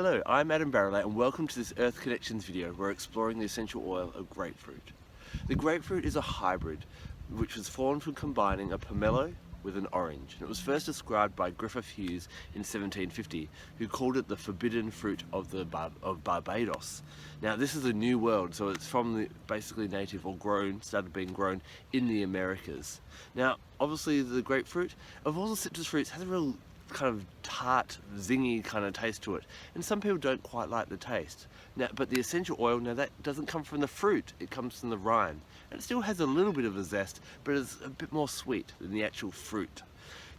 Hello, I'm Adam Barralet and welcome to this Earth Connections video where we're exploring the essential oil of grapefruit. The grapefruit is a hybrid which was formed from combining a pomelo with an orange, and it was first described by Griffith in 1750, who called it the forbidden fruit of Barbados. Now this is a new world, so it's from the basically native or started being grown in the Americas. Now obviously the grapefruit, of all the citrus fruits, has a real kind of tart, zingy kind of taste to it, and some people don't quite like the taste. Now, but the essential oil, now that doesn't come from the fruit, it comes from the rind, and it still has a little bit of a zest, but it's a bit more sweet than the actual fruit.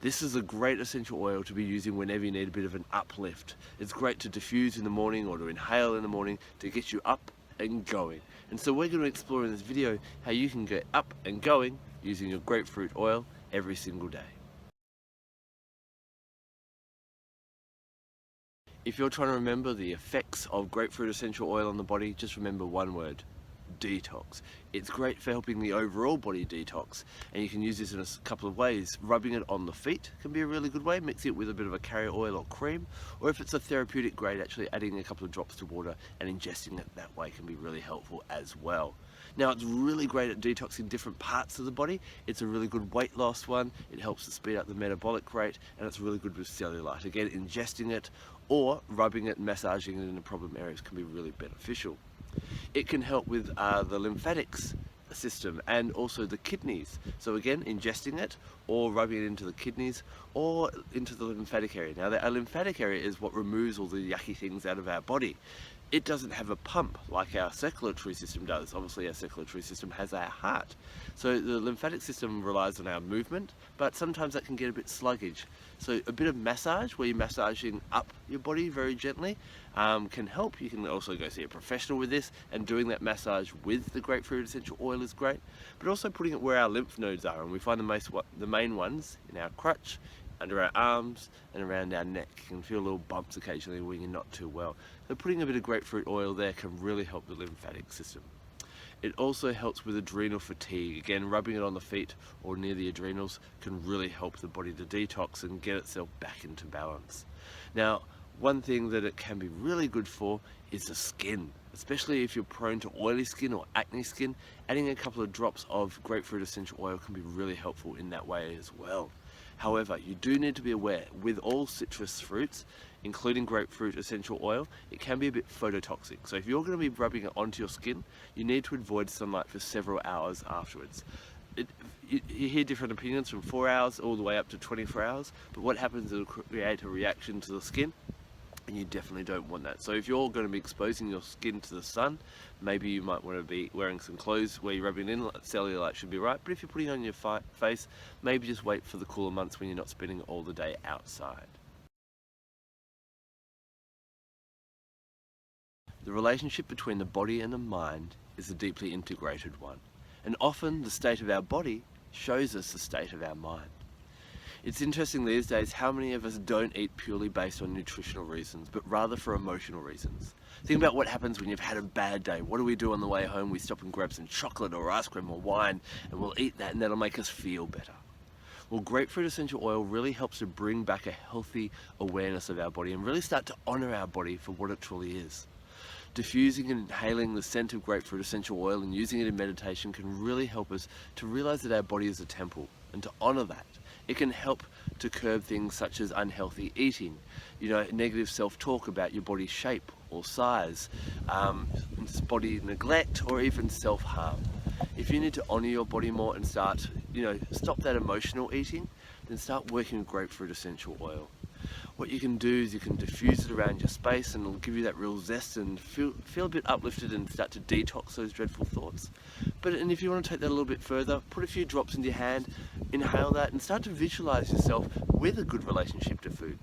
This is a great essential oil to be using whenever you need a bit of an uplift. It's great to diffuse in the morning or to inhale in the morning to get you up and going. And so we're going to explore in this video how you can get up and going using your grapefruit oil every single day. If you're trying to remember the effects of grapefruit essential oil on the body, just remember one word: detox. It's great for helping the overall body detox, and you can use this in a couple of ways. Rubbing it on the feet can be a really good way, mixing it with a bit of a carrier oil or cream, or if it's a therapeutic grade, actually adding a couple of drops to water and ingesting it that way can be really helpful as well. Now it's really great at detoxing different parts of the body. It's a really good weight loss one. It helps to speed up the metabolic rate, and it's really good with cellulite. Again, ingesting it or rubbing it and massaging it in the problem areas can be really beneficial. It can help with the lymphatics system and also the kidneys. So again, ingesting it or rubbing it into the kidneys or into the lymphatic area. Now our lymphatic area is what removes all the yucky things out of our body. It doesn't have a pump like our circulatory system does. Obviously our circulatory system has our heart. So the lymphatic system relies on our movement, but sometimes that can get a bit sluggish. So a bit of massage, where you're massaging up your body very gently, can help. You can also go see a professional with this, and doing that massage with the grapefruit essential oil is great. But also putting it where our lymph nodes are, and we find the main ones in our crotch, under our arms and around our neck. You can feel little bumps occasionally when you're not too well. So putting a bit of grapefruit oil there can really help the lymphatic system. It also helps with adrenal fatigue. Again, rubbing it on the feet or near the adrenals can really help the body to detox and get itself back into balance. Now, one thing that it can be really good for is the skin, especially if you're prone to oily skin or acne skin. Adding a couple of drops of grapefruit essential oil can be really helpful in that way as well. However, you do need to be aware, with all citrus fruits, including grapefruit essential oil, it can be a bit phototoxic. So if you're going to be rubbing it onto your skin, you need to avoid sunlight for several hours afterwards. You hear different opinions from 4 hours all the way up to 24 hours, but what happens is it'll create a reaction to the skin, and you definitely don't want that. So if you're going to be exposing your skin to the sun, maybe you might want to be wearing some clothes where you're rubbing it in. Cellulite should be right, but if you're putting it on your face, maybe just wait for the cooler months when you're not spending all the day outside. The relationship between the body and the mind is a deeply integrated one, and often the state of our body shows us the state of our mind. It's interesting these days how many of us don't eat purely based on nutritional reasons, but rather for emotional reasons. Think about what happens when you've had a bad day. What do we do on the way home? We stop and grab some chocolate or ice cream or wine, and we'll eat that, and that'll make us feel better. Well, grapefruit essential oil really helps to bring back a healthy awareness of our body and really start to honor our body for what it truly is. Diffusing and inhaling the scent of grapefruit essential oil and using it in meditation can really help us to realize that our body is a temple and to honor that. It can help to curb things such as unhealthy eating, negative self-talk about your body's shape or size, body neglect, or even self-harm. If you need to honor your body more and stop that emotional eating, then start working with grapefruit essential oil. What you can do is you can diffuse it around your space, and it'll give you that real zest and feel a bit uplifted and start to detox those dreadful thoughts. And if you want to take that a little bit further, put a few drops into your hand, inhale that, and start to visualize yourself with a good relationship to food.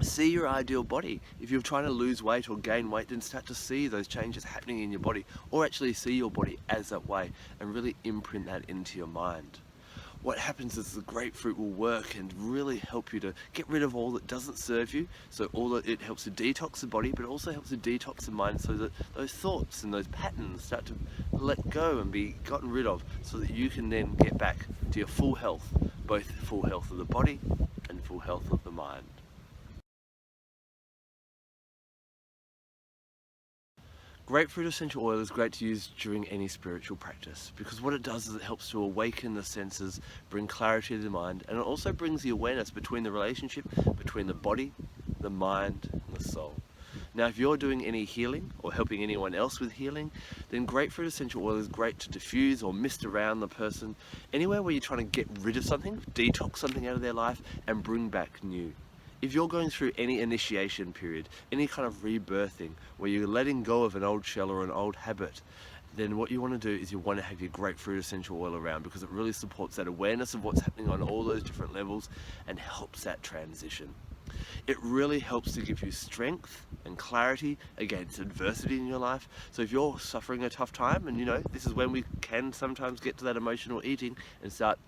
See your ideal body. If you're trying to lose weight or gain weight, then start to see those changes happening in your body, or actually see your body as that way and really imprint that into your mind. What happens is the grapefruit will work and really help you to get rid of all that doesn't serve you. So it helps to detox the body, but it also helps to detox the mind, so that those thoughts and those patterns start to let go and be gotten rid of, so that you can then get back to your full health, both full health of the body and full health of the mind. Grapefruit essential oil is great to use during any spiritual practice because what it does is it helps to awaken the senses, bring clarity to the mind, and it also brings the awareness between the relationship between the body, the mind, and the soul. Now, if you're doing any healing or helping anyone else with healing, then grapefruit essential oil is great to diffuse or mist around the person anywhere where you're trying to get rid of something, detox something out of their life, and bring back new. If you're going through any initiation period, any kind of rebirthing, where you're letting go of an old shell or an old habit, then what you want to do is you want to have your grapefruit essential oil around because it really supports that awareness of what's happening on all those different levels and helps that transition. It really helps to give you strength and clarity against adversity in your life. So if you're suffering a tough time, and this is when we can sometimes get to that emotional eating and start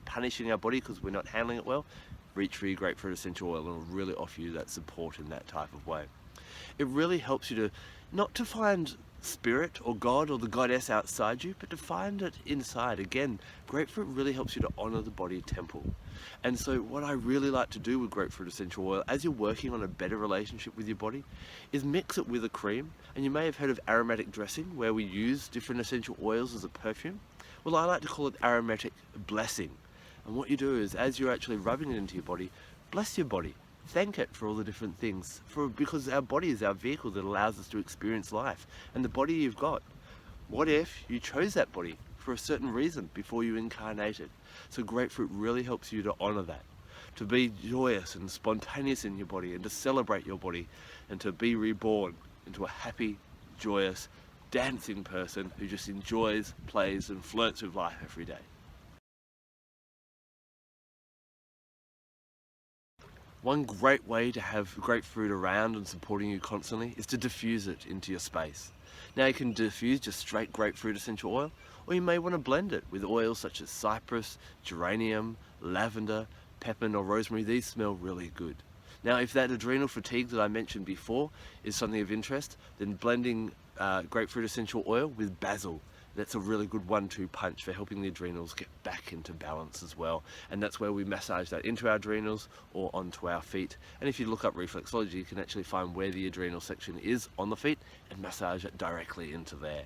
punishing our body because we're not handling it well, reach for your grapefruit essential oil and it'll really offer you that support in that type of way. It really helps you to not to find spirit or God or the goddess outside you, but to find it inside. Again, grapefruit really helps you to honor the body temple. And so what I really like to do with grapefruit essential oil, as you're working on a better relationship with your body, is mix it with a cream. And you may have heard of aromatic dressing, where we use different essential oils as a perfume. Well, I like to call it aromatic blessing. And what you do is, as you're actually rubbing it into your body, bless your body. Thank it for all the different things, because our body is our vehicle that allows us to experience life. And the body you've got, what if you chose that body for a certain reason before you incarnated? So grapefruit really helps you to honor that, to be joyous and spontaneous in your body, and to celebrate your body, and to be reborn into a happy, joyous, dancing person who just enjoys, plays, and flirts with life every day. One great way to have grapefruit around and supporting you constantly is to diffuse it into your space. Now you can diffuse just straight grapefruit essential oil, or you may want to blend it with oils such as cypress, geranium, lavender, peppermint or rosemary. These smell really good. Now if that adrenal fatigue that I mentioned before is something of interest, then blending grapefruit essential oil with basil, that's a really good 1-2 punch for helping the adrenals get back into balance as well. And that's where we massage that into our adrenals or onto our feet. And if you look up reflexology, you can actually find where the adrenal section is on the feet and massage it directly into there.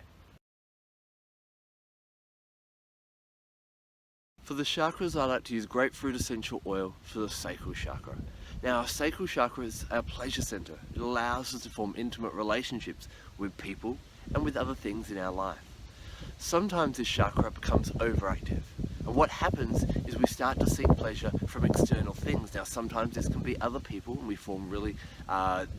For the chakras, I like to use grapefruit essential oil for the sacral chakra. Now, our sacral chakra is our pleasure center. It allows us to form intimate relationships with people and with other things in our life. Sometimes this chakra becomes overactive, and what happens is we start to seek pleasure from external things. Now sometimes this can be other people and we form really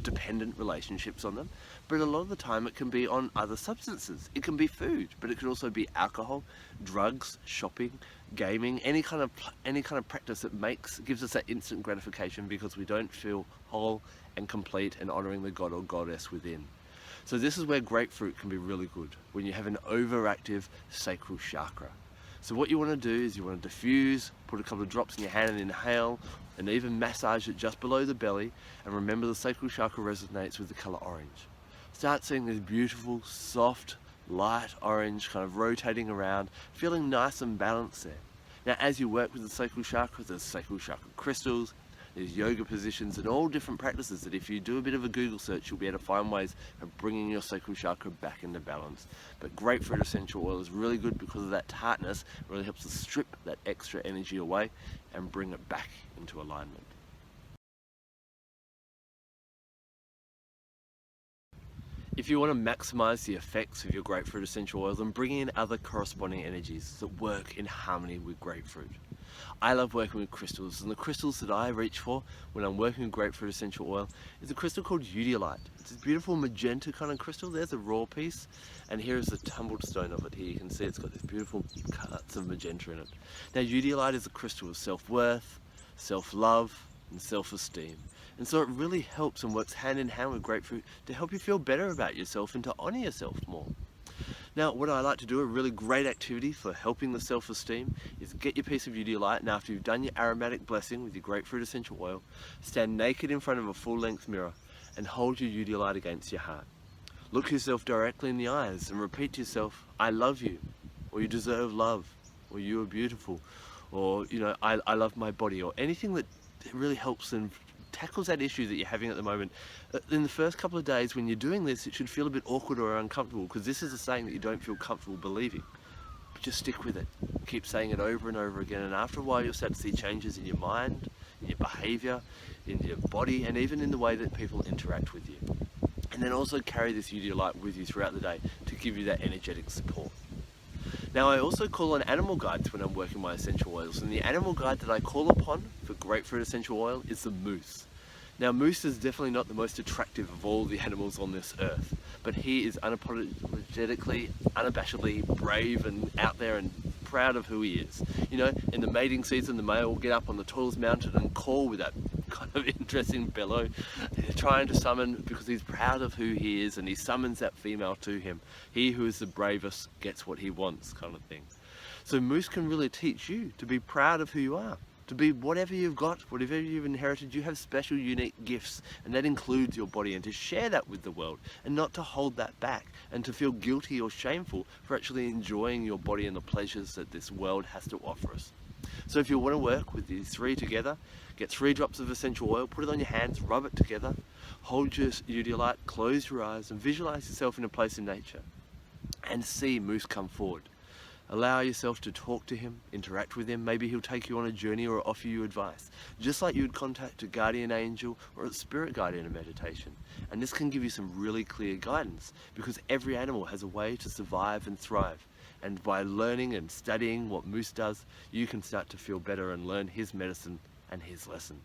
dependent relationships on them, but a lot of the time it can be on other substances. It can be food, but it can also be alcohol, drugs, shopping, gaming, any kind of practice that gives us that instant gratification because we don't feel whole and complete and honoring the god or goddess within. So this is where grapefruit can be really good, when you have an overactive sacral chakra. So what you want to do is you want to diffuse, put a couple of drops in your hand and inhale, and even massage it just below the belly. And remember, the sacral chakra resonates with the color orange. Start seeing this beautiful, soft, light orange kind of rotating around, feeling nice and balanced there. Now as you work with the sacral chakra, there's sacral chakra crystals, there's yoga positions and all different practices that if you do a bit of a Google search, you'll be able to find ways of bringing your sacral chakra back into balance. But grapefruit essential oil is really good because of that tartness. It really helps to strip that extra energy away and bring it back into alignment. If you want to maximize the effects of your grapefruit essential oil, then bring in other corresponding energies that work in harmony with grapefruit. I love working with crystals, and the crystals that I reach for when I'm working with grapefruit essential oil is a crystal called udilite. It's a beautiful magenta kind of crystal. There's a raw piece, and here is the tumbled stone of it. Here you can see it's got these beautiful cuts of magenta in it. Now udilite is a crystal of self-worth, self-love, and self-esteem. And so it really helps and works hand in hand with grapefruit to help you feel better about yourself and to honor yourself more. Now, what I like to do, a really great activity for helping the self-esteem, is get your piece of udilite, and after you've done your aromatic blessing with your grapefruit essential oil, stand naked in front of a full-length mirror and hold your udilite against your heart. Look yourself directly in the eyes and repeat to yourself, I love you, or you deserve love, or you are beautiful, or I love my body, or anything that really helps and tackles that issue that you're having at the moment. In the first couple of days when you're doing this, it should feel a bit awkward or uncomfortable, because this is a saying that you don't feel comfortable believing. But just stick with it. Keep saying it over and over again, and after a while you'll start to see changes in your mind, in your behaviour, in your body, and even in the way that people interact with you. And then also carry this UD light with you throughout the day to give you that energetic support. Now, I also call on animal guides when I'm working my essential oils, and the animal guide that I call upon for grapefruit essential oil is the moose. Now, moose is definitely not the most attractive of all the animals on this earth, but he is unapologetically, unabashedly brave and out there and proud of who he is. You know, in the mating season, the male will get up on the tallest mountain and call with that kind of interesting bellow, trying to summon, because he's proud of who he is, and he summons that female to him. He who is the bravest gets what he wants, kind of thing. So moose can really teach you to be proud of who you are, to be whatever you've got, whatever you've inherited. You have special, unique gifts, and that includes your body, and to share that with the world, and not to hold that back, and to feel guilty or shameful for actually enjoying your body and the pleasures that this world has to offer us. So if you want to work with these three together, get 3 drops of essential oil, put it on your hands, rub it together, hold your UD light, close your eyes, and visualize yourself in a place in nature, and see moose come forward. Allow yourself to talk to him, interact with him. Maybe he'll take you on a journey or offer you advice, just like you would contact a guardian angel or a spirit guide in a meditation. And this can give you some really clear guidance, because every animal has a way to survive and thrive. And by learning and studying what moose does, you can start to feel better and learn his medicine and his lessons.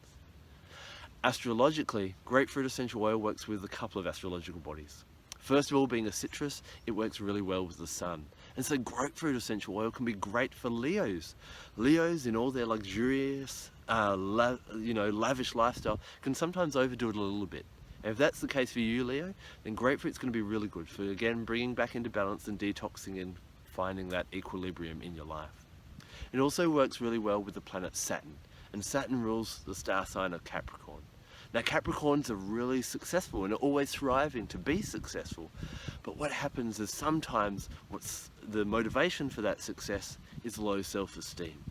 Astrologically, grapefruit essential oil works with a couple of astrological bodies. First of all, being a citrus, it works really well with the sun. And so grapefruit essential oil can be great for Leos. Leos, in all their luxurious, lavish lifestyle, can sometimes overdo it a little bit. And if that's the case for you, Leo, then grapefruit's going to be really good for, again, bringing back into balance and detoxing and finding that equilibrium in your life. It also works really well with the planet Saturn, and Saturn rules the star sign of Capricorn. Now, Capricorns are really successful and are always thriving to be successful. But what happens is sometimes what's the motivation for that success is low self-esteem.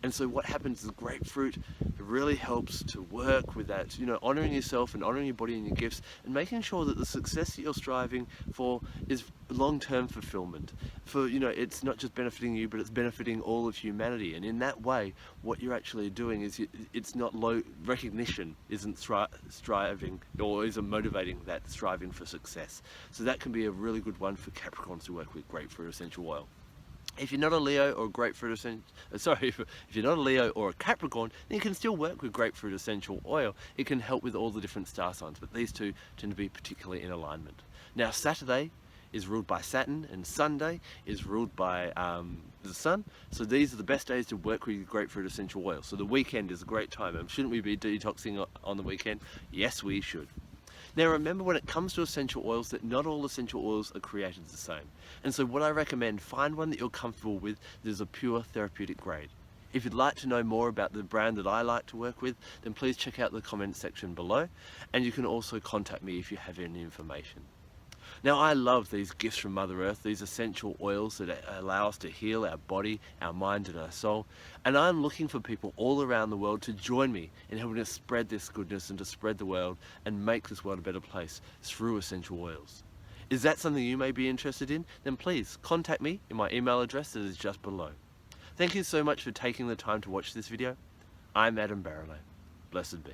And so what happens is grapefruit really helps to work with that, honoring yourself and honoring your body and your gifts, and making sure that the success that you're striving for is long-term fulfillment. It's not just benefiting you, but it's benefiting all of humanity. And in that way, what you're actually doing is it's not low recognition, isn't striving or isn't motivating that striving for success. So that can be a really good one for Capricorns to work with grapefruit essential oil. If you're not a Leo or if you're not a Leo or a Capricorn, then you can still work with grapefruit essential oil. It can help with all the different star signs, but these two tend to be particularly in alignment. Now, Saturday is ruled by Saturn, and Sunday is ruled by the Sun. So these are the best days to work with grapefruit essential oil. So the weekend is a great time. And shouldn't we be detoxing on the weekend? Yes, we should. Now remember, when it comes to essential oils, that not all essential oils are created the same. And so what I recommend, find one that you're comfortable with that is a pure therapeutic grade. If you'd like to know more about the brand that I like to work with, then please check out the comment section below, and you can also contact me if you have any information. Now, I love these gifts from Mother Earth, these essential oils that allow us to heal our body, our mind and our soul. And I'm looking for people all around the world to join me in helping us spread this goodness and to spread the world and make this world a better place through essential oils. Is that something you may be interested in? Then please contact me in my email address that is just below. Thank you so much for taking the time to watch this video. I'm Adam Barralet. Blessed be.